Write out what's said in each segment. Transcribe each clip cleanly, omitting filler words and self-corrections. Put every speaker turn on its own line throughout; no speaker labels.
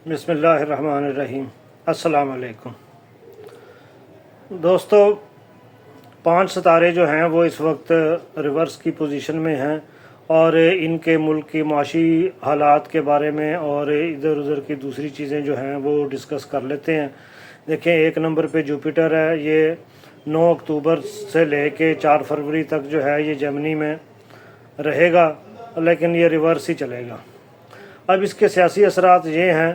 بسم اللہ الرحمن الرحیم۔ السلام علیکم دوستو، 5 ستارے جو ہیں وہ اس وقت ریورس کی پوزیشن میں ہیں اور ان کے ملک کی معاشی حالات کے بارے میں اور ادھر ادھر کی دوسری چیزیں جو ہیں وہ ڈسکس کر لیتے ہیں۔ دیکھیں 1 نمبر پہ جوپیٹر ہے، یہ 9 اکتوبر سے لے کے 4 فروری تک جو ہے یہ جیمنی میں رہے گا، لیکن یہ ریورس ہی چلے گا۔ اب اس کے سیاسی اثرات یہ ہیں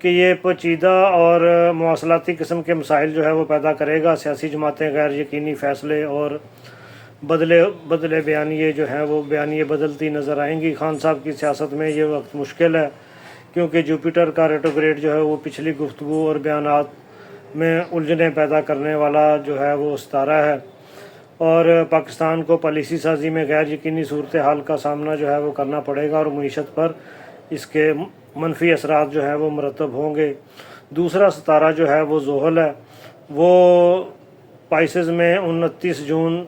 کہ یہ پیچیدہ اور مواصلاتی قسم کے مسائل جو ہے وہ پیدا کرے گا۔ سیاسی جماعتیں غیر یقینی فیصلے اور بدلے بیانیے جو ہیں وہ بیانیے بدلتی نظر آئیں گی۔ خان صاحب کی سیاست میں یہ وقت مشکل ہے کیونکہ جوپیٹر کا ریٹروگریڈ جو ہے وہ پچھلی گفتگو اور بیانات میں الجھنیں پیدا کرنے والا جو ہے وہ ستارہ ہے، اور پاکستان کو پالیسی سازی میں غیر یقینی صورتحال کا سامنا جو ہے وہ کرنا پڑے گا اور معیشت پر اس کے منفی اثرات جو ہیں وہ مرتب ہوں گے۔ دوسرا ستارہ جو ہے وہ زحل ہے، وہ پائسز میں 29 جون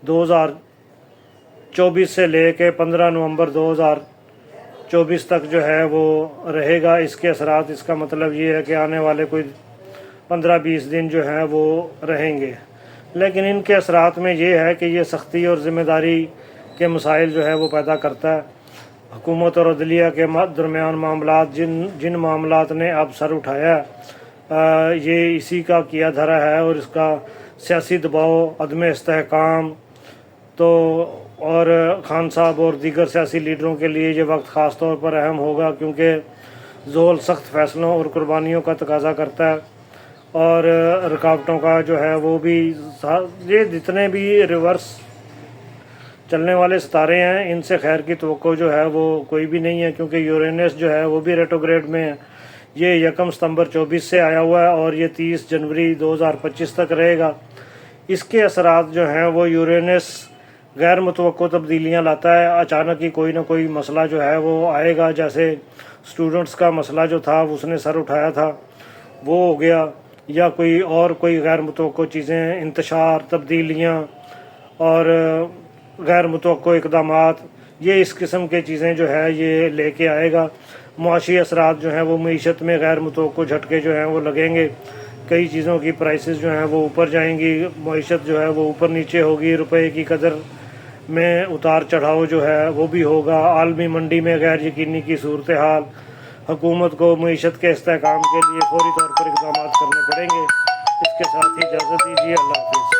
2024 سے لے کے 15 نومبر 2024 تک جو ہے وہ رہے گا۔ اس کے اثرات، اس کا مطلب یہ ہے کہ آنے والے کوئی 15-20 دن جو ہیں وہ رہیں گے، لیکن ان کے اثرات میں یہ ہے کہ یہ سختی اور ذمہ داری کے مسائل جو ہے وہ پیدا کرتا ہے۔ حکومت اور عدلیہ کے درمیان معاملات، جن معاملات نے اب سر اٹھایا ہے، یہ اسی کا کیا دھرا ہے، اور اس کا سیاسی دباؤ، عدم استحکام اور خان صاحب اور دیگر سیاسی لیڈروں کے لیے یہ وقت خاص طور پر اہم ہوگا کیونکہ زحل سخت فیصلوں اور قربانیوں کا تقاضا کرتا ہے، اور رکاوٹوں کا جو ہے وہ بھی، یہ جتنے بھی ریورس چلنے والے ستارے ہیں ان سے خیر کی توقع جو ہے وہ کوئی بھی نہیں ہے، کیونکہ یورینس جو ہے وہ بھی ریٹروگریڈ میں ہے۔ یہ 1 ستمبر 24 سے آیا ہوا ہے اور یہ 30 جنوری 2025 تک رہے گا۔ اس کے اثرات جو ہیں وہ یورینس غیر متوقع تبدیلیاں لاتا ہے۔ اچانک ہی کوئی نہ کوئی مسئلہ جو ہے وہ آئے گا، جیسے سٹوڈنٹس کا مسئلہ جو تھا اس نے سر اٹھایا تھا وہ ہو گیا، یا کوئی غیر متوقع چیزیں، انتشار، تبدیلیاں اور غیر متوقع اقدامات، یہ اس قسم کے چیزیں جو ہے یہ لے کے آئے گا۔ معاشی اثرات جو ہیں وہ معیشت میں غیر متوقع جھٹکے جو ہیں وہ لگیں گے، کئی چیزوں کی پرائسز جو ہیں وہ اوپر جائیں گی، معیشت جو ہے وہ اوپر نیچے ہوگی، روپے کی قدر میں اتار چڑھاؤ جو ہے وہ بھی ہوگا، عالمی منڈی میں غیر یقینی کی صورتحال، حکومت کو معیشت کے استحکام کے لیے فوری طور پر اقدامات کرنے پڑیں گے۔ اس کے ساتھ ہی اجازت دیجیے، اللہ حافظ۔